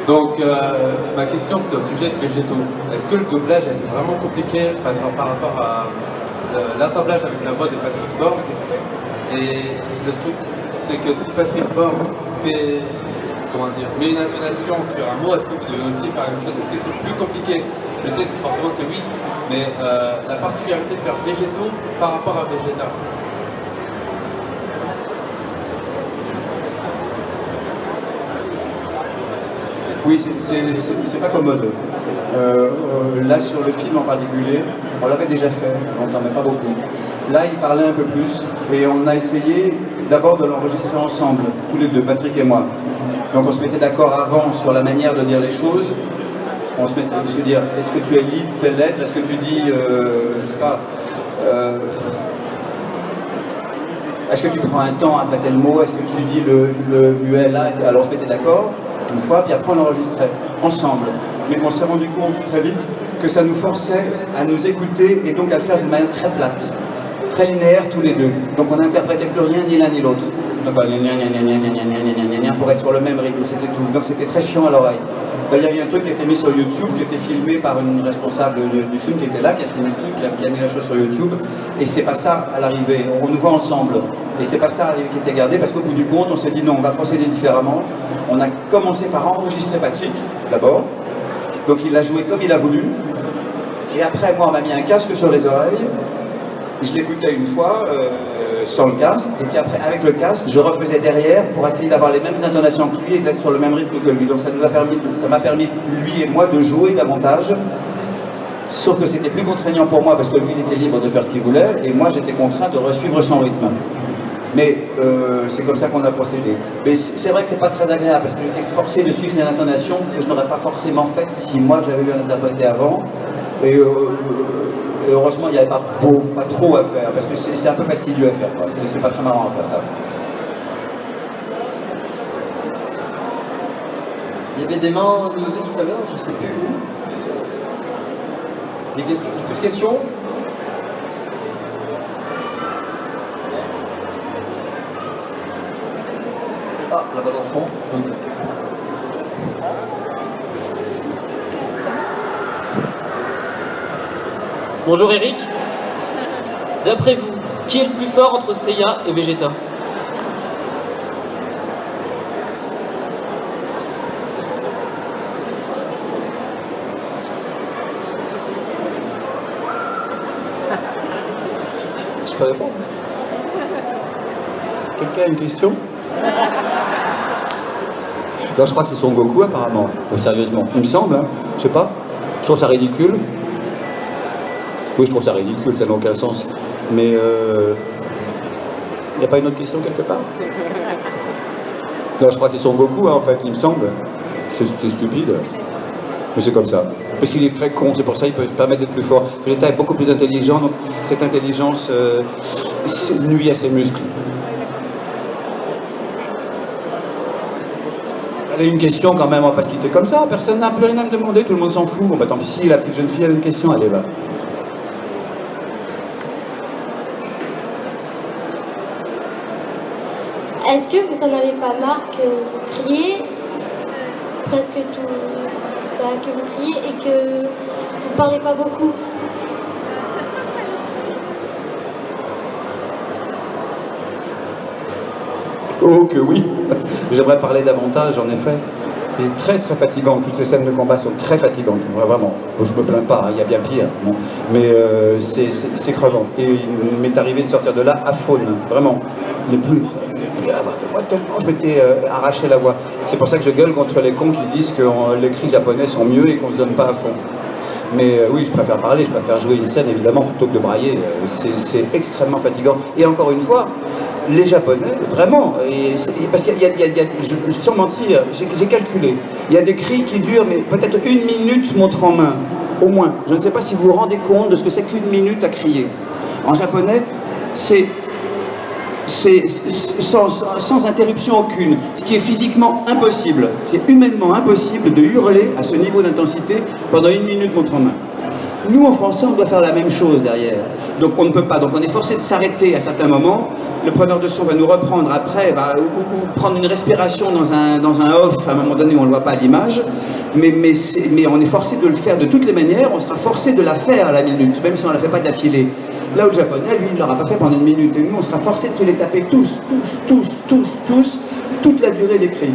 Donc, ma question, c'est au sujet de végétaux. Est-ce que le doublage a été vraiment compliqué par rapport à l'assemblage avec la voix de Patrick Borg? Et le truc, c'est que si Patrick Borg fait, met une intonation sur un mot, est-ce que vous devez aussi faire la même chose? Est-ce que c'est plus compliqué? Je sais que forcément c'est oui, mais la particularité de faire végétaux par rapport à Vegeta. Oui, c'est pas commode. Là, sur le film en particulier, on l'avait déjà fait, on n'en met pas beaucoup. Là, il parlait un peu plus, et on a essayé d'abord de l'enregistrer ensemble, tous les deux, Patrick et moi. Donc on se mettait d'accord avant sur la manière de dire les choses. On se mettait à se dire, est-ce que tu es libre telle lettre? Est-ce que tu dis, je sais pas, est-ce que tu prends un temps après tel mot? Est-ce que tu dis le muet là? Alors on se mettait d'accord une fois, puis après on enregistrait ensemble. Mais on s'est rendu compte très vite que ça nous forçait à nous écouter et donc à le faire d'une manière très plate, très linéaire tous les deux. Donc on n'interprétait plus rien ni l'un ni l'autre. Donc pour être sur le même rythme, c'était tout. Donc c'était très chiant à l'oreille. D'ailleurs, il y a un truc qui a été mis sur YouTube, qui a été filmé par une responsable du film qui était là, qui a filmé le truc, qui a mis la chose sur YouTube. Et c'est pas ça à l'arrivée, on nous voit ensemble. Et c'est pas ça à l'arrivée qui était gardé, parce qu'au bout du compte, on s'est dit non, on va procéder différemment. On a commencé par enregistrer Patrick, d'abord. Donc il a joué comme il a voulu. Et après, moi, on m'a mis un casque sur les oreilles. Je l'écoutais une fois, sans le casque, et puis après, avec le casque, je refaisais derrière pour essayer d'avoir les mêmes intonations que lui et d'être sur le même rythme que lui. Donc ça m'a permis, lui et moi, de jouer davantage. Sauf que c'était plus contraignant pour moi, parce que lui, il était libre de faire ce qu'il voulait, et moi, j'étais contraint de suivre son rythme. Mais c'est comme ça qu'on a procédé. Mais c'est vrai que c'est pas très agréable, parce que j'étais forcé de suivre ses intonations que je n'aurais pas forcément faites si moi, j'avais eu à interpréter avant. Et heureusement, il n'y avait pas trop à faire, parce que c'est un peu fastidieux à faire. C'est pas très marrant à faire ça. Il y avait des mains levées tout à l'heure, je ne sais plus où. Des questions? Plus de questions? Ah, là-bas dans le fond. Bonjour Eric. D'après vous, qui est le plus fort entre Seiya et Vegeta? Je peux répondre? Quelqu'un a une question? Non, je crois que c'est Son Goku apparemment, sérieusement. Il me semble, hein. Je sais pas. Je trouve ça ridicule. Oui, je trouve ça ridicule, ça n'a aucun sens. Mais il n'y a pas une autre question quelque part? Non, je crois que c'est Son Goku, hein, en fait, il me semble. C'est stupide. Mais c'est comme ça. Parce qu'il est très con, c'est pour ça qu'il peut permettre d'être plus fort. Vegeta est beaucoup plus intelligent, donc cette intelligence nuit à ses muscles. Allez, une question quand même, on va pas se quitter comme ça. Personne n'a plus rien à me demander, tout le monde s'en fout. Bon, bah tant pis, si la petite jeune fille a une question, allez, va. Est-ce que vous en avez pas marre que vous criez presque tout, que vous criez et que vous parlez pas beaucoup? Oh que oui. J'aimerais parler davantage, en effet. C'est très très fatigant, toutes ces scènes de combat sont très fatigantes, vraiment. Je me plains pas, il y a bien pire, bon. Mais c'est crevant. Et il m'est arrivé de sortir de là à faune, vraiment. Ne plus avoir de voix tellement je m'étais arraché la voix. C'est pour ça que je gueule contre les cons qui disent que les cris japonais sont mieux et qu'on se donne pas à fond. Mais oui, je préfère parler, je préfère jouer une scène évidemment plutôt que de brailler. C'est extrêmement fatigant. Et encore une fois, les Japonais, vraiment, parce qu'il y a sans mentir, j'ai calculé, il y a des cris qui durent mais peut-être 1 minute montre en main, au moins. Je ne sais pas si vous vous rendez compte de ce que c'est qu'1 minute à crier. En japonais, c'est sans interruption aucune, ce qui est physiquement impossible. C'est humainement impossible de hurler à ce niveau d'intensité pendant 1 minute montre en main. Nous, en français, on doit faire la même chose derrière. Donc on ne peut pas. Donc on est forcé de s'arrêter à certains moments. Le preneur de son va nous reprendre après, va ou prendre une respiration dans un off à un moment donné où on ne le voit pas à l'image. Mais on est forcé de le faire de toutes les manières. On sera forcé de la faire à la minute, même si on ne la fait pas d'affilée. Là où le japonais, lui, il ne l'aura pas fait pendant une minute. Et nous, on sera forcé de se les taper tous, toute la durée des cris.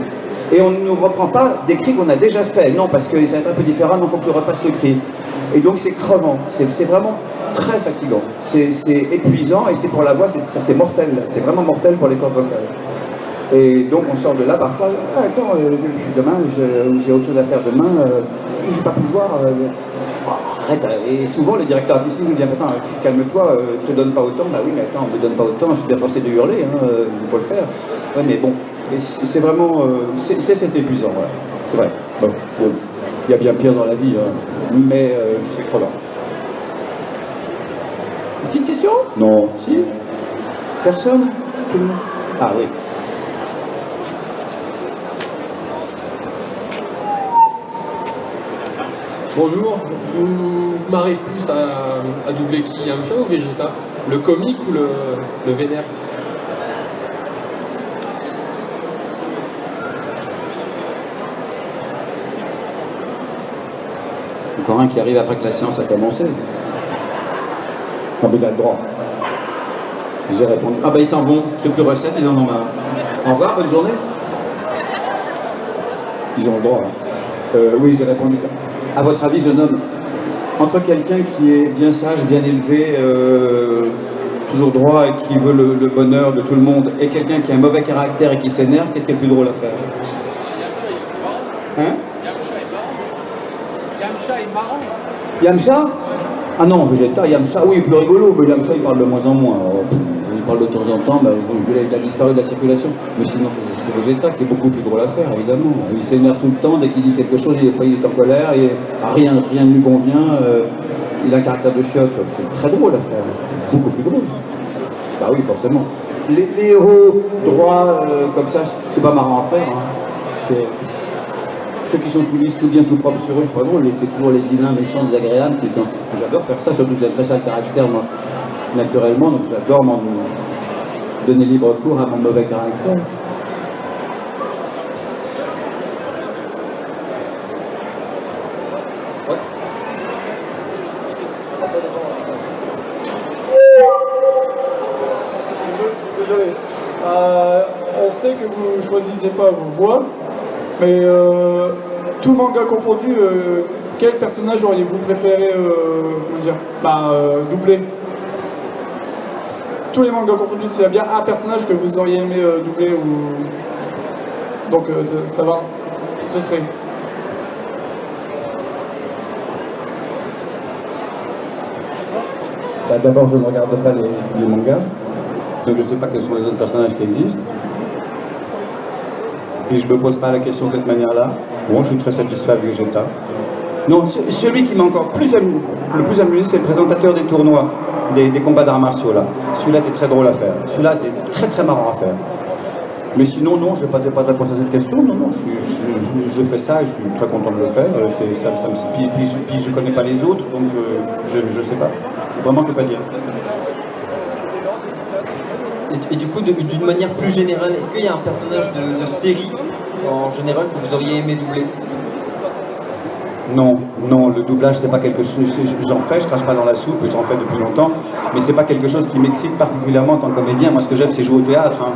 Et on ne nous reprend pas des cris qu'on a déjà fait. Non, parce que c'est un peu différent, donc il faut que tu refasses le cri. Et donc c'est crevant, c'est vraiment très fatigant. C'est épuisant et c'est pour la voix, c'est mortel. C'est vraiment mortel pour les cordes vocales. Et donc on sort de là parfois, ah, attends, demain, j'ai autre chose à faire demain, je n'ai pas pu voir. Arrête. Et souvent le directeur artistique nous dit, attends, calme-toi, te donne pas autant. Bah oui, mais attends, on me donne pas autant, je suis bien forcé de hurler, il faut le faire. Ouais, mais bon, c'est vraiment, c'est épuisant, voilà. C'est vrai. Bon, il y a bien pire dans la vie, mais c'est crevant. Une petite question? Non. Si? Personne? Tout le monde? Ah oui. Bonjour, vous marrez plus à doubler qui, Yamcha ou Vegeta? Le comique ou le vénère? Encore un qui arrive après que la séance a commencé. Non mais il a le droit. J'ai répondu. Ah bah ils s'en vont, c'est plus recette, ils en ont marre. Au revoir, bonne journée. Ils ont le droit. Oui, j'ai répondu. À votre avis, jeune homme, entre quelqu'un qui est bien sage, bien élevé, toujours droit et qui veut le bonheur de tout le monde, et quelqu'un qui a un mauvais caractère et qui s'énerve, qu'est-ce qui est le plus drôle à faire? Hein? Yamcha est marrant. Yamcha? Ah non, Vegeta, Yamcha, oui, plus rigolo, mais Yamcha il parle de moins en moins. Alors, il parle de temps en temps, bah, il a disparu de la circulation. Mais sinon, c'est Vegeta qui est beaucoup plus drôle à faire, évidemment. Il s'énerve tout le temps, dès qu'il dit quelque chose, il est en colère, et rien ne lui convient. Il a un caractère de chiotte, c'est très drôle à faire, beaucoup plus drôle. Bah oui, forcément. Les héros droits comme ça, c'est pas marrant à faire. Hein. Ceux qui sont tout lisses, tout bien, tout propre sur eux, c'est pas drôle, c'est toujours les vilains, méchants, désagréables qui sont. J'adore faire ça, surtout que j'ai un très sale caractère, moi, naturellement, donc j'adore donner libre cours à mon mauvais caractère. Désolé. On sait que vous ne choisissez pas vos voix, mais tout manga confondu, quel personnage auriez-vous préféré doubler? Tous les mangas confondus, s'il y a bien un personnage que vous auriez aimé doubler ou... Donc ça va, ce serait... Bah, d'abord, je ne regarde pas les mangas, donc je ne sais pas quels sont les autres personnages qui existent. Et je ne me pose pas la question de cette manière-là. Bon, je suis très satisfait avec Vegeta. Non, celui qui m'a encore le plus amusé, c'est le présentateur des tournois, des combats d'arts martiaux, là. Celui-là qui est très drôle à faire. Celui-là, c'est très très marrant à faire. Mais sinon, non, je n'ai pas de réponse à cette question. Non, non, je fais ça et je suis très content de le faire. Puis je ne connais pas les autres, donc je ne sais pas. Vraiment, je ne peux pas dire. Et du coup, d'une manière plus générale, est-ce qu'il y a un personnage de série, en général, que vous auriez aimé doubler? Non, non, le doublage, c'est pas quelque chose. J'en fais, je crache pas dans la soupe, j'en fais depuis longtemps, mais c'est pas quelque chose qui m'excite particulièrement en tant que comédien. Moi, ce que j'aime, c'est jouer au théâtre. Hein.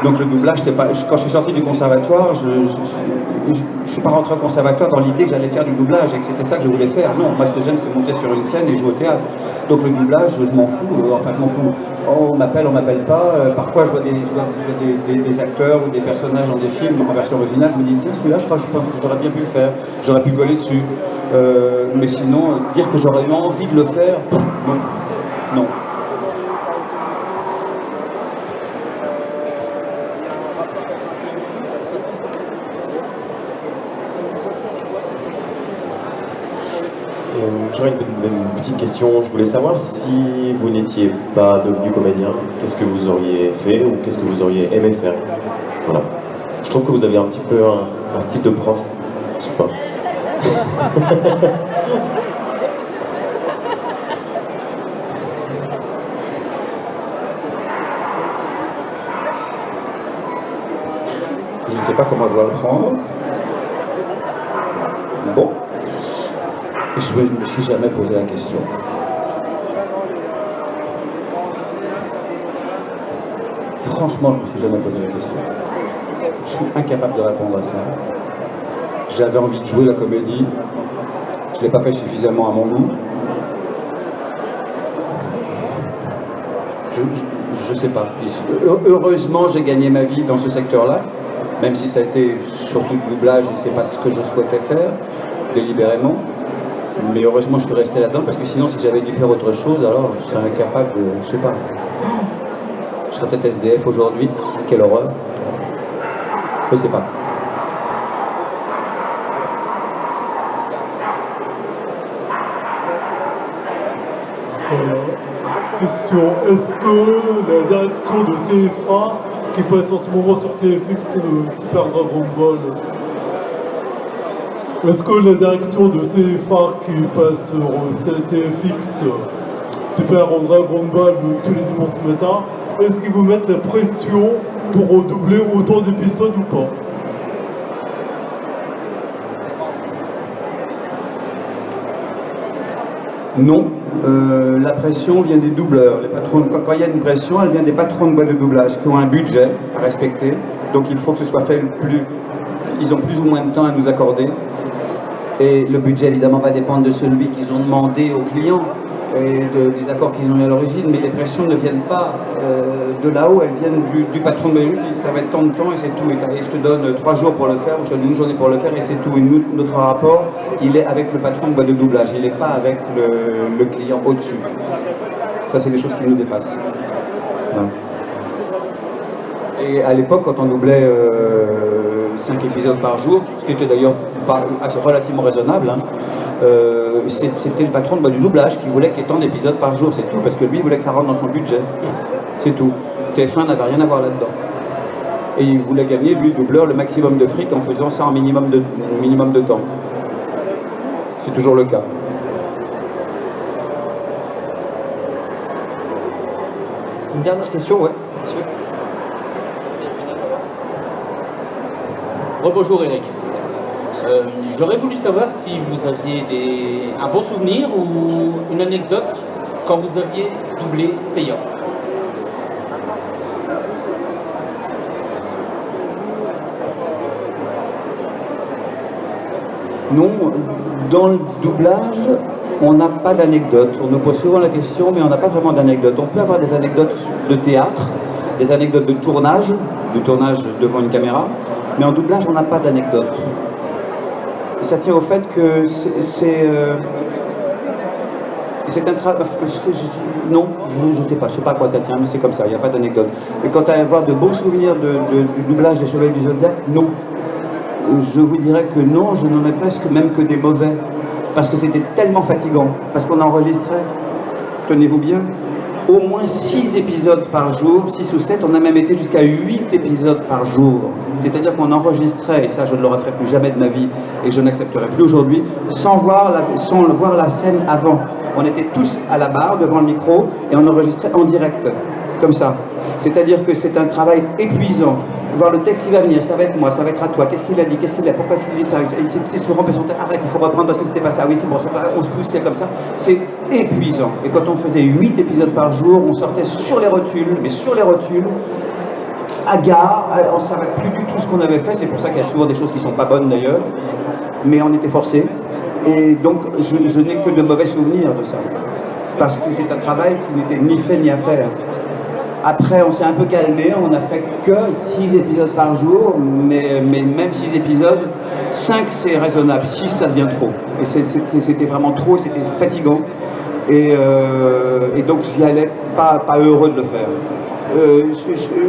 Donc le doublage, c'est pas. Quand je suis sorti du conservatoire, je suis pas rentré au conservatoire dans l'idée que j'allais faire du doublage et que c'était ça que je voulais faire. Non, moi, ce que j'aime, c'est monter sur une scène et jouer au théâtre. Donc le doublage, je m'en fous. Enfin, je m'en fous. Oh, on m'appelle pas. Parfois, je vois des acteurs ou des personnages dans des films en version originale. Je me dis, tiens, celui-là, je pense que j'aurais bien pu le faire. J'aurais pu coller dessus. Mais sinon, dire que j'aurais eu envie de le faire, non. Non. J'aurais une petite question. Je voulais savoir si vous n'étiez pas devenu comédien, qu'est-ce que vous auriez fait ou qu'est-ce que vous auriez aimé faire? Voilà. Je trouve que vous avez un petit peu un style de prof. Je sais pas. ne sais pas comment je dois le prendre. Bon. Je ne me suis jamais posé la question. Franchement, je ne me suis jamais posé la question. Je suis incapable de répondre à ça. J'avais envie de jouer la comédie. Je ne l'ai pas fait suffisamment à mon goût. Je sais pas. Heureusement, j'ai gagné ma vie dans ce secteur-là, même si ça a été surtout le doublage et c'est pas ce que je souhaitais faire, délibérément. Mais heureusement, je suis resté là-dedans parce que sinon, si j'avais dû faire autre chose, alors je serais incapable de. Je sais pas. Je serais peut-être SDF aujourd'hui. Quelle horreur. Je sais pas. Question, est-ce que la direction de TF1 qui passe en ce moment sur TFX, c'était le Super Dragon Ball, est-ce que la direction de TF1 qui passe sur TFX, Super Dragon Ball tous les dimanches matin, est-ce qu'ils vous mettent la pression pour doubler autant d'épisodes ou pas? Non, la pression vient des doubleurs. Les patrons, quand il y a une pression, elle vient des patrons de boîtes de doublage qui ont un budget à respecter. Donc il faut que ce soit fait le plus... Ils ont plus ou moins de temps à nous accorder. Et le budget, évidemment, va dépendre de celui qu'ils ont demandé aux clients et des accords qu'ils ont eu à l'origine. Mais les pressions ne viennent pas de là-haut, elles viennent du patron de boîte de doublage. Ça va être tant de temps et c'est tout. Et je te donne 3 jours pour le faire, ou je te donne 1 journée pour le faire et c'est tout. Et notre rapport, il est avec le patron de boîte de doublage. Il n'est pas avec le client au-dessus. Ça, c'est des choses qui nous dépassent. Ouais. Et à l'époque, quand on doublait 5 épisodes par jour, ce qui était d'ailleurs relativement raisonnable, hein, c'était le patron de boîte du doublage qui voulait qu'il y ait tant d'épisodes par jour, c'est tout, parce que lui, il voulait que ça rentre dans son budget. C'est tout. TF1 n'avait rien à voir là-dedans. Et il voulait gagner, lui, doubleur, le maximum de fric en faisant ça en minimum de temps. C'est toujours le cas. Une dernière question, ouais. Rebonjour Eric. J'aurais voulu savoir si vous aviez un bon souvenir ou une anecdote quand vous aviez doublé Seiya. Non, dans le doublage, on n'a pas d'anecdote. On nous pose souvent la question, mais on n'a pas vraiment d'anecdote. On peut avoir des anecdotes de théâtre, des anecdotes de tournage devant une caméra, mais en doublage, on n'a pas d'anecdote. Ça tient au fait que c'est un travail... Non, je ne sais pas à quoi ça tient, mais c'est comme ça, il n'y a pas d'anecdote. Et quant à avoir de bons souvenirs du doublage des Chevaliers du Zodiac, non. Je vous dirais que non, je n'en ai presque même que des mauvais. Parce que c'était tellement fatigant. Parce qu'on enregistrait, tenez-vous bien, au moins 6 épisodes par jour, 6 ou 7, on a même été jusqu'à 8 épisodes par jour. C'est-à-dire qu'on enregistrait, et ça je ne le referai plus jamais de ma vie, et que je n'accepterai plus aujourd'hui, sans voir la scène avant. On était tous à la barre, devant le micro, et on enregistrait en direct, comme ça. C'est-à-dire que c'est un travail épuisant. Voir le texte qui va venir, ça va être moi, ça va être à toi, qu'est-ce qu'il a dit, pourquoi il dit ça, il se trompe, arrête, il faut reprendre parce que c'était pas ça, oui c'est bon, on se poussait comme ça, c'est épuisant. Et quand on faisait 8 épisodes par jour, on sortait sur les rotules, hagards, on ne savait plus du tout ce qu'on avait fait, c'est pour ça qu'il y a souvent des choses qui ne sont pas bonnes d'ailleurs, mais on était forcés, et donc je n'ai que de mauvais souvenirs de ça, parce que c'est un travail qui n'était ni fait ni à faire. Après, on s'est un peu calmé, on n'a fait que 6 épisodes par jour, mais même 6 épisodes, 5 c'est raisonnable, 6 ça devient trop. Et c'était vraiment trop, c'était fatigant. Et donc j'y allais pas heureux de le faire.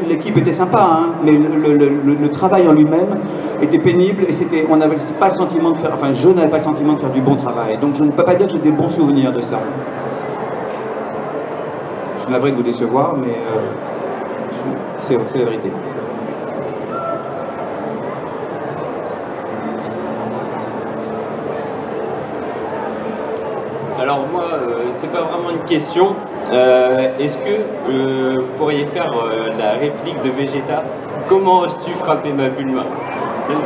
L'équipe était sympa, hein, mais le travail en lui-même était pénible et on n'avait pas le sentiment de faire, enfin je n'avais pas le sentiment de faire du bon travail. Donc je ne peux pas dire que j'ai des bons souvenirs de ça. Je suis navré de vous décevoir, mais c'est la vérité. Alors moi, c'est pas vraiment une question. Est-ce que vous pourriez faire la réplique de Vegeta? Comment oses-tu frapper ma Bulma?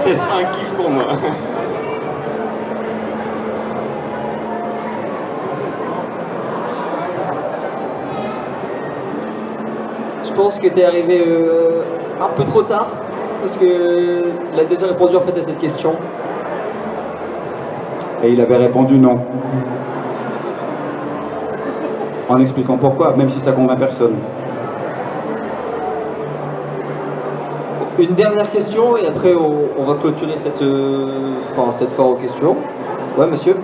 Ce sera un kiff pour moi. Je pense que tu es arrivé un peu trop tard, parce qu'il a déjà répondu en fait à cette question. Et il avait répondu non. En expliquant pourquoi, même si ça convainc personne. Une dernière question et après on va clôturer cette foire aux questions. Ouais, monsieur.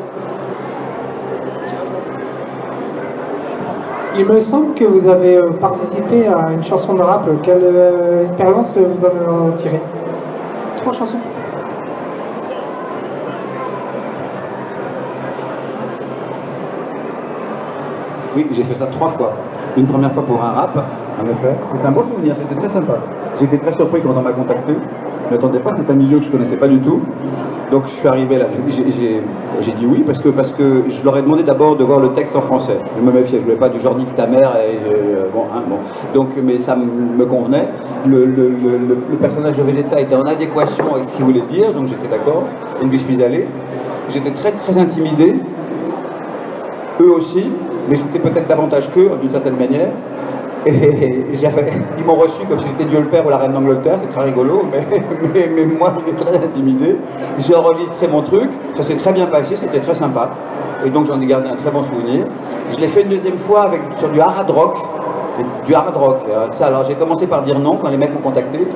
Il me semble que vous avez participé à une chanson de rap. Quelle expérience vous en avez tiré? 3 chansons. Oui, j'ai fait ça 3 fois. Une première fois pour un rap, en effet. C'était un beau souvenir, c'était très sympa. J'étais très surpris quand on m'a contacté. Je ne m'attendais pas, c'est un milieu que je ne connaissais pas du tout. Donc je suis arrivé là, j'ai dit oui parce que je leur ai demandé d'abord de voir le texte en français. Je me méfiais, je ne voulais pas du genre nique ta mère et bon. Donc, mais ça me convenait. Le personnage de Vegeta était en adéquation avec ce qu'il voulait dire, donc j'étais d'accord. Donc j'y suis allé. J'étais très très intimidé. Eux aussi, mais j'étais peut-être davantage qu'eux d'une certaine manière. Et ils m'ont reçu comme si j'étais Dieu le Père ou la Reine d'Angleterre, c'est très rigolo, mais moi j'étais très intimidé. J'ai enregistré mon truc, ça s'est très bien passé, c'était très sympa. Et donc j'en ai gardé un très bon souvenir. Je l'ai fait une deuxième fois sur du hard rock. Ça, alors j'ai commencé par dire non quand les mecs m'ont contacté.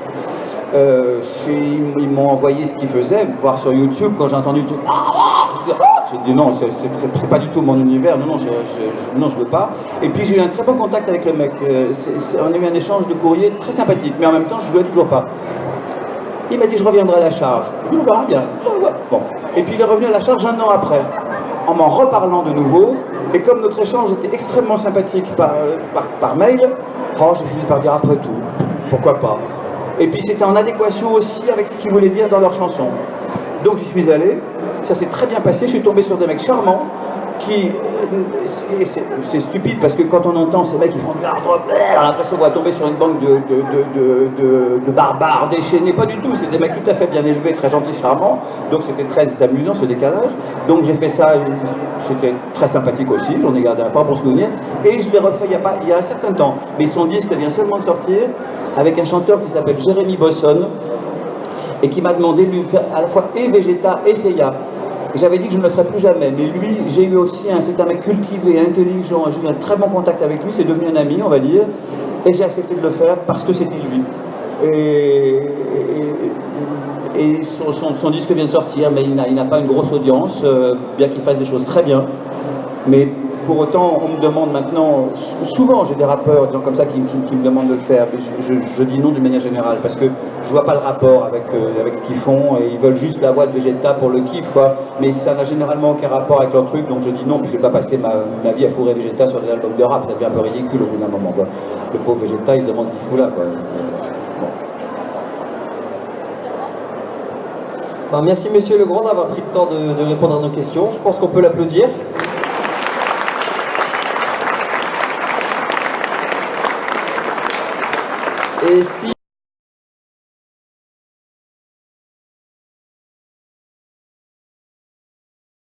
Ils m'ont envoyé ce qu'ils faisaient, voir sur YouTube quand j'ai entendu tout. J'ai dit non, c'est pas du tout mon univers, non, je veux pas. Et puis j'ai eu un très bon contact avec le mec. On a eu un échange de courrier très sympathique, mais en même temps je ne jouais toujours pas. Il m'a dit je reviendrai à la charge. On verra bien. Bon. Et puis il est revenu à la charge un an après, en m'en reparlant de nouveau. Et comme notre échange était extrêmement sympathique par mail, j'ai fini par dire après tout, pourquoi pas. Et puis c'était en adéquation aussi avec ce qu'ils voulaient dire dans leur chanson. Donc j'y suis allé, ça s'est très bien passé, je suis tombé sur des mecs charmants qui... C'est stupide parce que quand on entend ces mecs qui font de l'art rock, on a l'impression qu'on va tomber sur une bande de barbares déchaînés, pas du tout, c'est des mecs tout à fait bien élevés, très gentils, charmants, donc c'était très amusant ce décalage. Donc j'ai fait ça, c'était très sympathique aussi, j'en ai gardé un pas bon souvenir, et je l'ai refait il y a un certain temps, mais son disque vient seulement de sortir avec un chanteur qui s'appelle Jérémy Bosson, et qui m'a demandé de lui faire à la fois et Vegeta et Seiya. J'avais dit que je ne le ferais plus jamais, mais lui, j'ai eu aussi c'est un mec cultivé, intelligent, j'ai eu un très bon contact avec lui, c'est devenu un ami, on va dire, et j'ai accepté de le faire parce que c'était lui. Et son disque vient de sortir, mais il n'a pas une grosse audience, bien qu'il fasse des choses très bien. Mais pour autant, on me demande maintenant, souvent j'ai des rappeurs comme ça qui me demandent de le faire, mais je dis non d'une manière générale, parce que je vois pas le rapport avec ce qu'ils font, et ils veulent juste la voix de Vegeta pour le kiff, quoi, mais ça n'a généralement aucun rapport avec leur truc, donc je dis non, puis je vais pas passer ma vie à fourrer Vegeta sur des albums de rap, ça devient un peu ridicule au bout d'un moment, quoi. Le pauvre Vegeta, il se demande ce qu'il fout là, quoi. Bon. Merci Monsieur Legrand d'avoir pris le temps de répondre à nos questions, je pense qu'on peut l'applaudir. Et si